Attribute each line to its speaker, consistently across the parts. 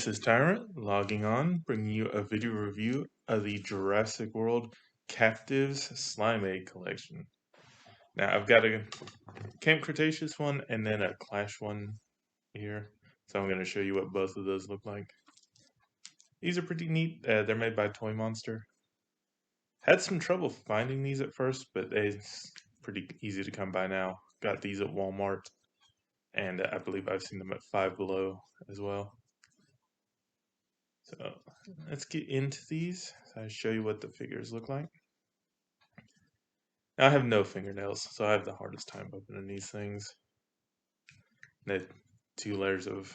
Speaker 1: This is Tyrant logging on, bringing you a video review of the Jurassic World Captivz Slime Egg collection. Now, I've got a Camp Cretaceous one and then a Clash one here, so I'm going to show you what both of those look like. These are pretty neat. They're made by Toy Monster. Had some trouble finding these at first, but it's pretty easy to come by now. Got these at Walmart, and I believe I've seen them at Five Below as well. So let's get into these. I'll show you what the figures look like. Now, I have no fingernails, so I have the hardest time opening these things. The 2 layers of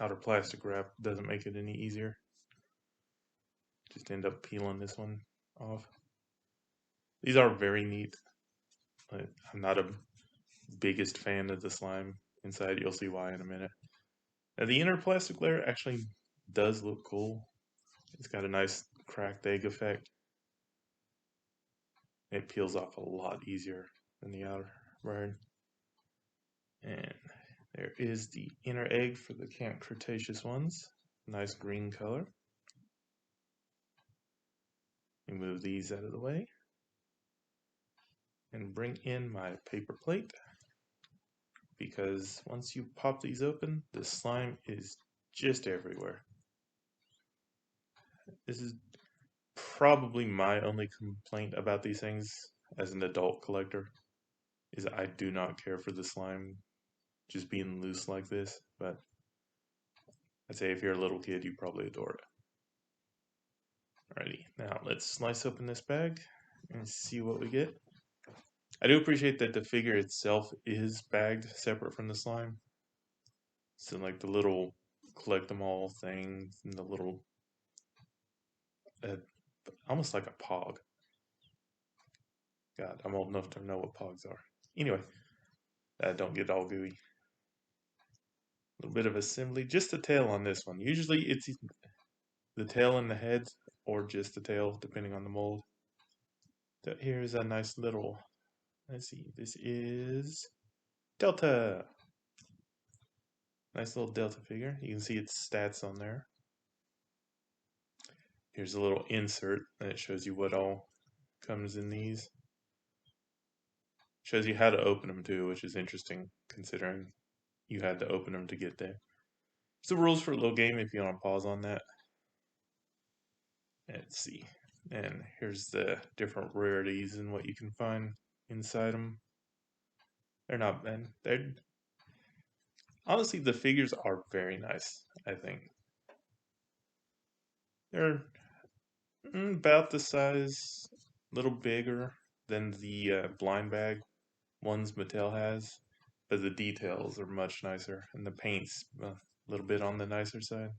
Speaker 1: outer plastic wrap doesn't make it any easier. Just end up peeling this one off. These are very neat. I'm not a biggest fan of the slime inside. You'll see why in a minute. Now, the inner plastic layer actually does look cool. It's got a nice cracked egg effect. It peels off a lot easier than the outer bird. And there is the inner egg for the Camp Cretaceous ones. Nice green color. We move these out of the way and bring in my paper plate, because once you pop these open, the slime is just everywhere. This is probably my only complaint about these things as an adult collector, is I do not care for the slime just being loose like this, but I'd say if you're a little kid, you probably adore it. Alrighty, now let's slice open this bag and see what we get. I do appreciate that the figure itself is bagged separate from the slime. So like the little collect them all thing and the little, almost like a pog. God, I'm old enough to know what pogs are. Anyway, don't get all gooey. A little bit of assembly, just the tail on this one. Usually it's the tail and the head, or just the tail, depending on the mold. So here's a nice little, let's see, this is Delta. Nice little Delta figure. You can see its stats on there. Here's a little insert that shows you what all comes in these. Shows you how to open them too, which is interesting considering you had to open them to get there. So rules for a little game if you want to pause on that. Let's see. And here's the different rarities and what you can find inside them. They're not bad. They're honestly, the figures are very nice, I think. They're about the size, a little bigger than the blind bag ones Mattel has, but the details are much nicer, and the paint's a little bit on the nicer side.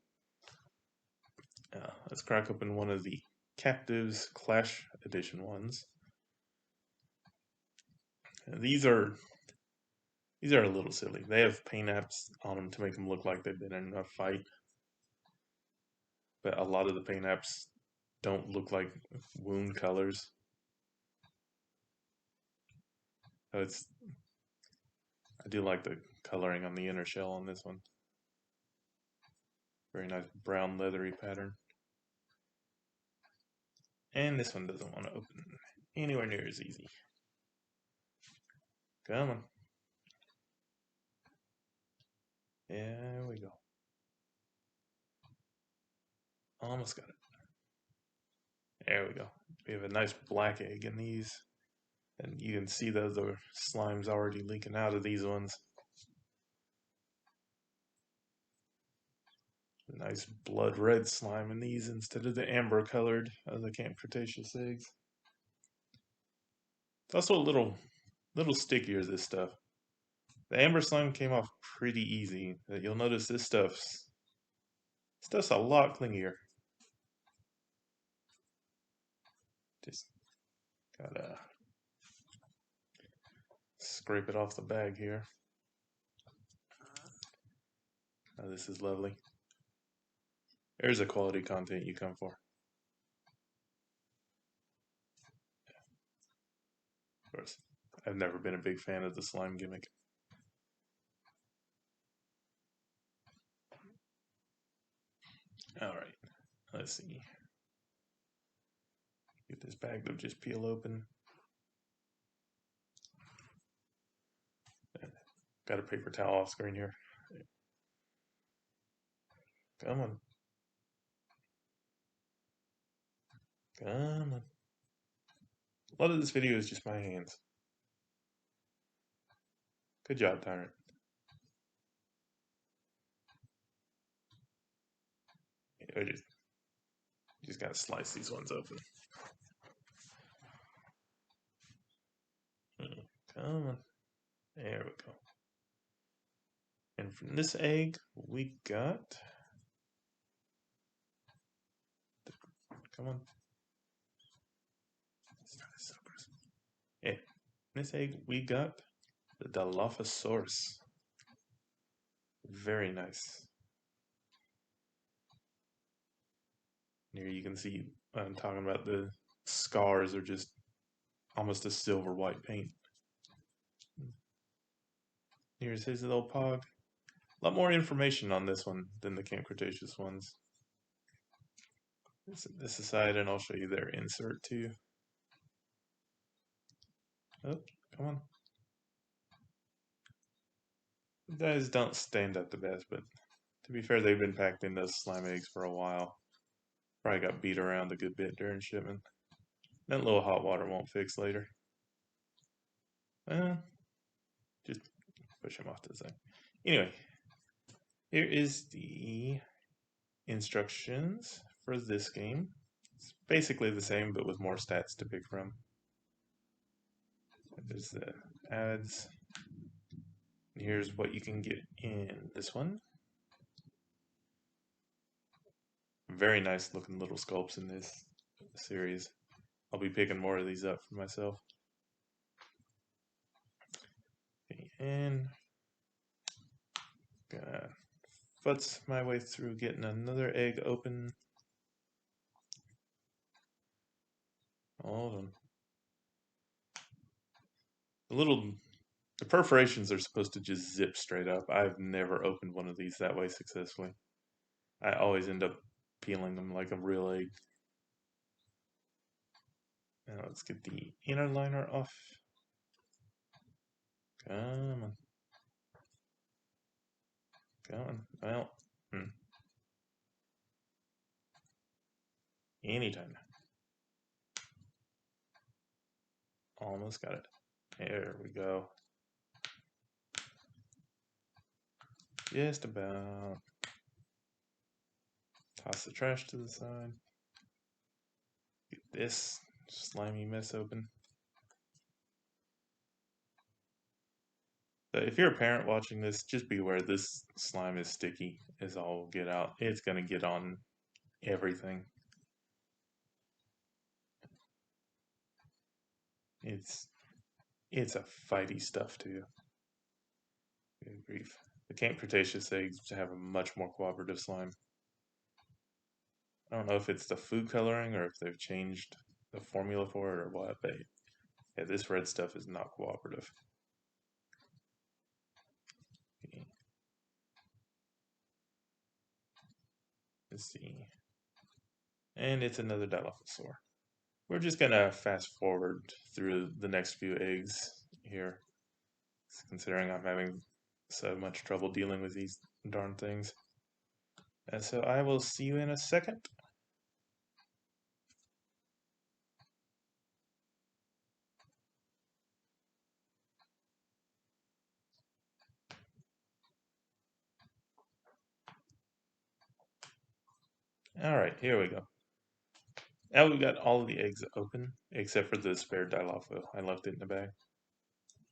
Speaker 1: Let's crack open one of the Captivz Clash Edition ones. These are a little silly. They have paint apps on them to make them look like they've been in a fight, but a lot of the paint apps don't look like wound colors. So I do like the coloring on the inner shell on this one. Very nice brown leathery pattern. And this one doesn't want to open anywhere near as easy. Come on. There we go. Almost got it. There we go. We have a nice black egg in these. And you can see that the slime's already leaking out of these ones. Nice blood red slime in these instead of the amber colored of the Camp Cretaceous eggs. It's also a little stickier, this stuff. The amber slime came off pretty easy. You'll notice this stuff's a lot clingier. Just gotta scrape it off the bag here. Oh, this is lovely. There's a quality content you come for. Of course, I've never been a big fan of the slime gimmick. Alright, let's see. Get this bag to just peel open. Got a paper towel off screen here. Come on. Come on. A lot of this video is just my hands. Good job, Tyrant. I just gotta slice these ones open. Come on. There we go. And from this egg, we got. Come on. Yeah, this egg, we got the Dilophosaurus. Very nice. Here you can see I'm talking about the scars are just almost a silver white paint. Here's his little pog. A lot more information on this one than the Camp Cretaceous ones. This aside, and I'll show you their insert too. Oh, come on. You guys don't stand up the best, but to be fair, they've been packed in those slime eggs for a while. Probably got beat around a good bit during shipment. That little hot water won't fix later. Just push him off to the side. Anyway, here is the instructions for this game. It's basically the same, but with more stats to pick from. There's the ads. Here's what you can get in this one. Very nice looking little sculpts in this series. I'll be picking more of these up for myself. And gonna futz my way through getting another egg open. Hold on. The perforations are supposed to just zip straight up. I've never opened one of these that way successfully. I always end up peeling them like a real egg. Now let's get the inner liner off. Come on. Come on. Well, anytime. Almost got it. There we go. Just about. Toss the trash to the side. Get this slimy mess open. So if you're a parent watching this, just be aware this slime is sticky as all get out. It's going to get on everything. It's a fighty stuff too. Good grief. The Camp Cretaceous eggs have a much more cooperative slime. I don't know if it's the food coloring or if they've changed the formula for it or what, but yeah, this red stuff is not cooperative. Okay. Let's see. And it's another Dilophosaur. We're just gonna fast forward through the next few eggs here, considering I'm having so much trouble dealing with these darn things. And so I will see you in a second. Alright, here we go. Now we've got all of the eggs open, except for the spare Dilopho. I left it in the bag.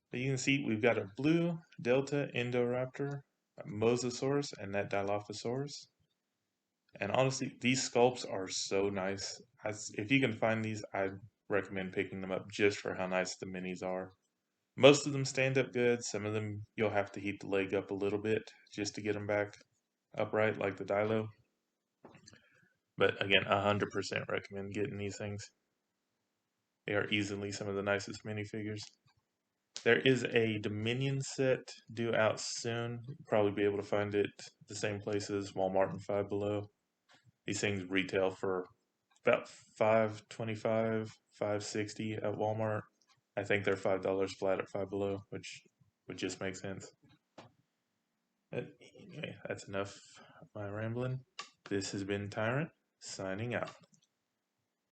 Speaker 1: But you can see we've got a blue Delta Indoraptor, a Mosasaurus, and that Dilophosaurus. And honestly, these sculpts are so nice. If you can find these, I'd recommend picking them up just for how nice the minis are. Most of them stand up good. Some of them you'll have to heat the leg up a little bit just to get them back upright, like the Dilo. But again, 100% recommend getting these things. They are easily some of the nicest minifigures. There is a Dominion set due out soon. You'll probably be able to find it the same places, Walmart and Five Below. These things retail for about 5.25, 5.60 at Walmart. I think they're $5 flat at Five Below, which would just make sense. But anyway, that's enough of my rambling. This has been Tyrant, signing out.